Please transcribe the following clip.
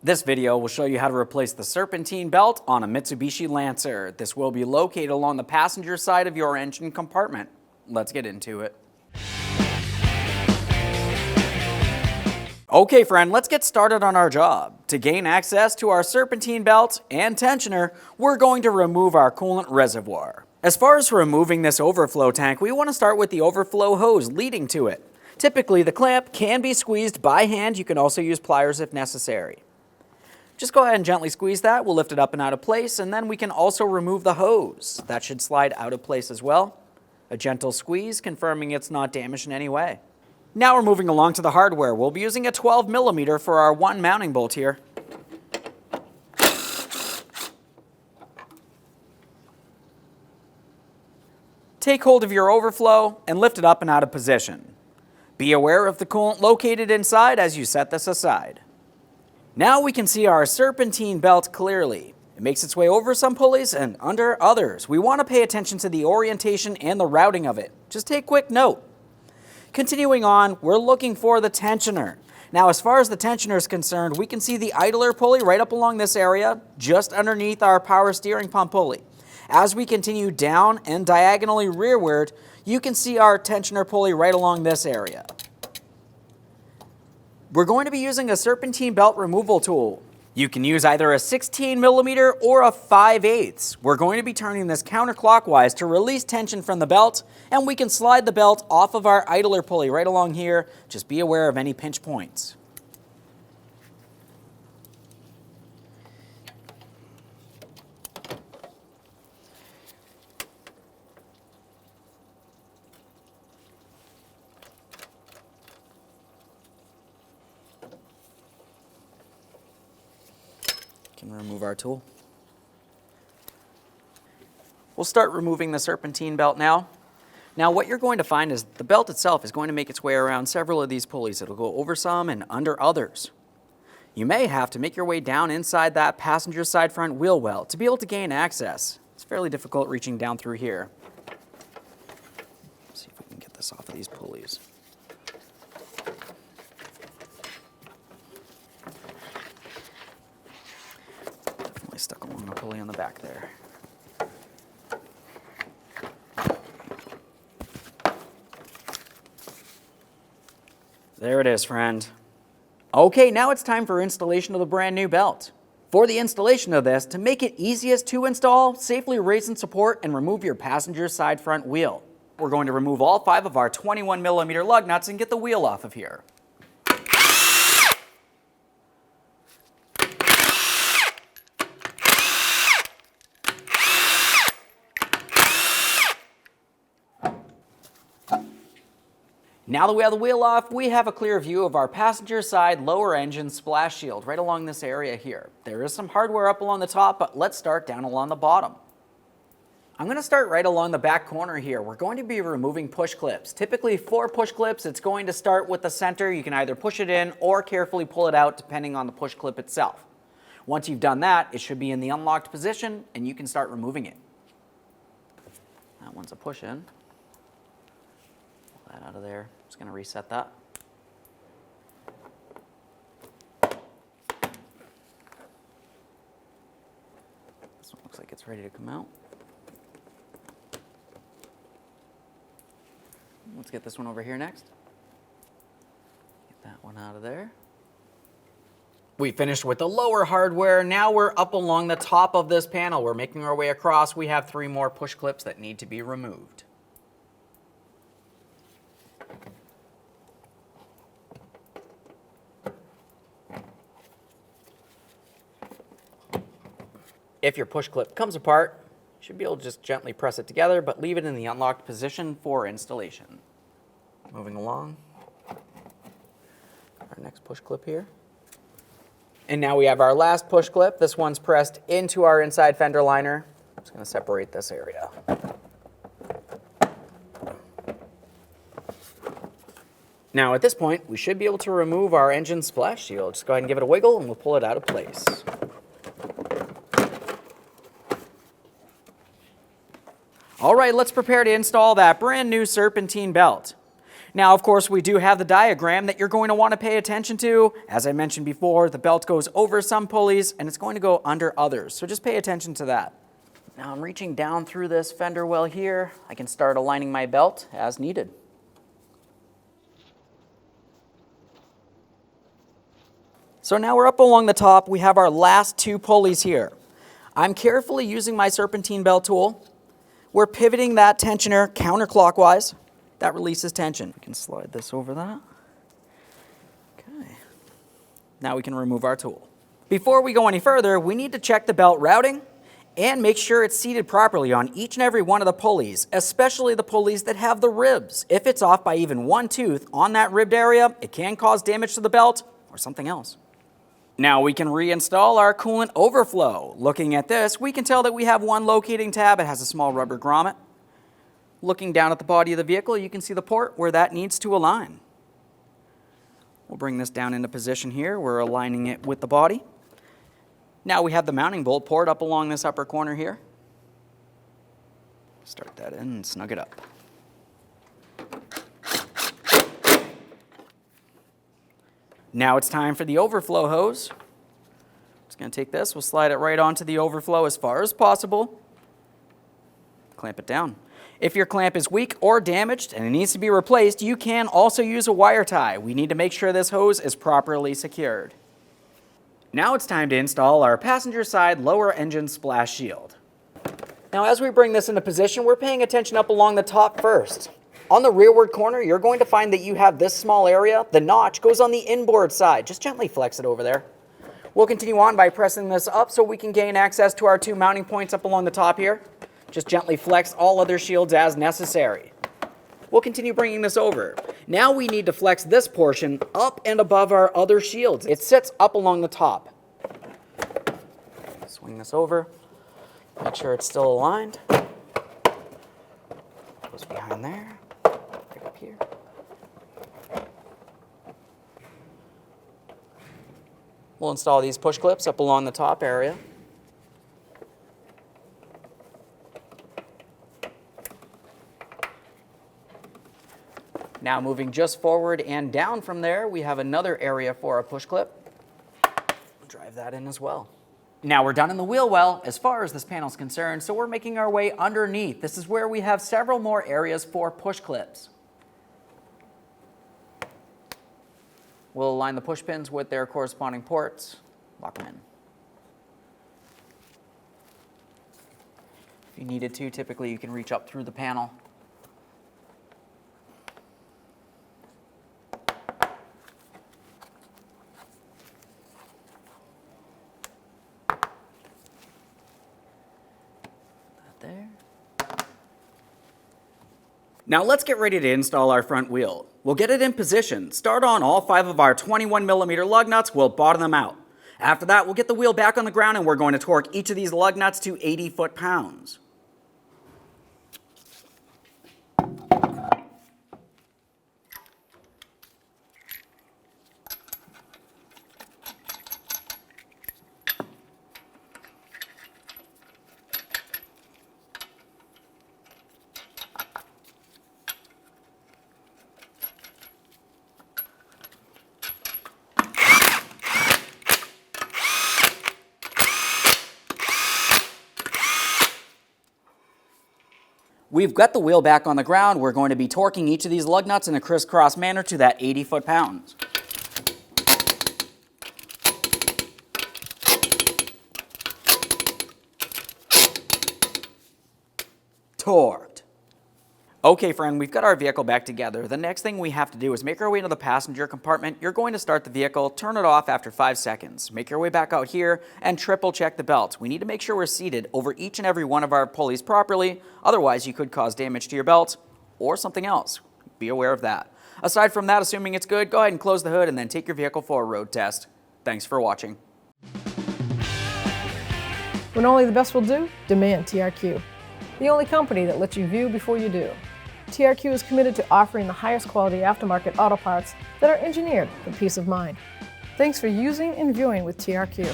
This video will show you how to replace the serpentine belt on a Mitsubishi Lancer. This will be located along the passenger side of your engine compartment. Let's get into it. Okay friend, let's get started on our job. To gain access to our serpentine belt and tensioner, we're going to remove our coolant reservoir. As far as removing this overflow tank, we want to start with the overflow hose leading to it. Typically, the clamp can be squeezed by hand. You can also use pliers if necessary. Just go ahead and gently squeeze that. We'll lift it up and out of place, and then we can also remove the hose. That should slide out of place as well. A gentle squeeze, confirming it's not damaged in any way. Now we're moving along to the hardware. We'll be using a 12mm for our one mounting bolt here. Take hold of your overflow and lift it up and out of position. Be aware of the coolant located inside as you set this aside. Now we can see our serpentine belt clearly. It makes its way over some pulleys and under others. We want to pay attention to the orientation and the routing of it. Just take quick note. Continuing on, we're looking for the tensioner. Now as far as the tensioner is concerned, we can see the idler pulley right up along this area, just underneath our power steering pump pulley. As we continue down and diagonally rearward, you can see our tensioner pulley right along this area. We're going to be using a serpentine belt removal tool. You can use either a 16mm or a 5/8. We're going to be turning this counterclockwise to release tension from the belt, and we can slide the belt off of our idler pulley right along here. Just be aware of any pinch points. Can remove our tool. We'll start removing the serpentine belt now. Now what you're going to find is the belt itself is going to make its way around several of these pulleys. It'll go over some and under others. You may have to make your way down inside that passenger side front wheel well to be able to gain access. It's fairly difficult reaching down through here. Let's see if we can get this off of these pulleys. Stuck along the pulley on the back there. There it is, friend. Okay, now it's time for installation of the brand new belt. For the installation of this, to make it easiest to install, safely raise and support and remove your passenger side front wheel. We're going to remove all 5 of our 21mm lug nuts and get the wheel off of here. Now that we have the wheel off, we have a clear view of our passenger side lower engine splash shield right along this area here. There is some hardware up along the top, but let's start down along the bottom. I'm going to start right along the back corner here. We're going to be removing push clips. Typically for push clips, it's going to start with the center. You can either push it in or carefully pull it out depending on the push clip itself. Once you've done that, it should be in the unlocked position and you can start removing it. That one's a push in. That out of there. Just going to reset that. This one looks like it's ready to come out. Let's get this one over here next. Get that one out of there. We finished with the lower hardware. Now we're up along the top of this panel. We're making our way across. We have 3 more push clips that need to be removed. If your push clip comes apart, you should be able to just gently press it together, but leave it in the unlocked position for installation. Moving along, our next push clip here. And now we have our last push clip. This one's pressed into our inside fender liner. I'm just going to separate this area. Now at this point, we should be able to remove our engine splash shield. Just go ahead and give it a wiggle and we'll pull it out of place. All right, let's prepare to install that brand new serpentine belt. Now, of course, we do have the diagram that you're going to want to pay attention to. As I mentioned before, the belt goes over some pulleys and it's going to go under others, so just pay attention to that. Now I'm reaching down through this fender well here. I can start aligning my belt as needed. So now we're up along the top. We have our last two pulleys here. I'm carefully using my Serpentine belt tool. We're pivoting that tensioner counterclockwise. That releases tension. We can slide this over that. Okay. Now we can remove our tool. Before we go any further, we need to check the belt routing and make sure it's seated properly on each and every one of the pulleys, especially the pulleys that have the ribs. If it's off by even one tooth on that ribbed area, it can cause damage to the belt or something else. Now we can reinstall our coolant overflow. Looking at this, we can tell that we have one locating tab. It has a small rubber grommet. Looking down at the body of the vehicle, you can see the port where that needs to align. We'll bring this down into position here. We're aligning it with the body. Now we have the mounting bolt port up along this upper corner here. Start that in and snug it up. Now it's time for the overflow hose. Just going to take this, we'll slide it right onto the overflow as far as possible. Clamp it down. If your clamp is weak or damaged and it needs to be replaced, you can also use a wire tie. We need to make sure this hose is properly secured. Now it's time to install our passenger side lower engine splash shield. Now as we bring this into position, we're paying attention up along the top first. On the rearward corner, you're going to find that you have this small area. The notch goes on the inboard side. Just gently flex it over there. We'll continue on by pressing this up so we can gain access to our two mounting points up along the top here. Just gently flex all other shields as necessary. We'll continue bringing this over. Now we need to flex this portion up and above our other shields. It sits up along the top. Swing this over. Make sure it's still aligned. Goes behind there. Right up here. We'll install these push clips up along the top area. Now moving just forward and down from there, we have another area for a push clip. We'll drive that in as well. Now we're done in the wheel well as far as this panel is concerned, so we're making our way underneath. This is where we have several more areas for push clips. We'll align the push pins with their corresponding ports, lock them in. If you needed to, typically you can reach up through the panel. There. Now let's get ready to install our front wheel. We'll get it in position, start on all 5 of our 21mm lug nuts, we'll bottom them out. After that, we'll get the wheel back on the ground and we're going to torque each of these lug nuts to 80 foot-pounds. We've got the wheel back on the ground. We're going to be torquing each of these lug nuts in a crisscross manner to that 80 foot-pounds. Torqued. Okay, friend, we've got our vehicle back together. The next thing we have to do is make our way into the passenger compartment. You're going to start the vehicle, turn it off after 5 seconds. Make your way back out here and triple check the belt. We need to make sure we're seated over each and every one of our pulleys properly. Otherwise, you could cause damage to your belt or something else. Be aware of that. Aside from that, assuming it's good, go ahead and close the hood and then take your vehicle for a road test. Thanks for watching. When only the best will do, demand TRQ. The only company that lets you view before you do. TRQ is committed to offering the highest quality aftermarket auto parts that are engineered for peace of mind. Thanks for using and viewing with TRQ.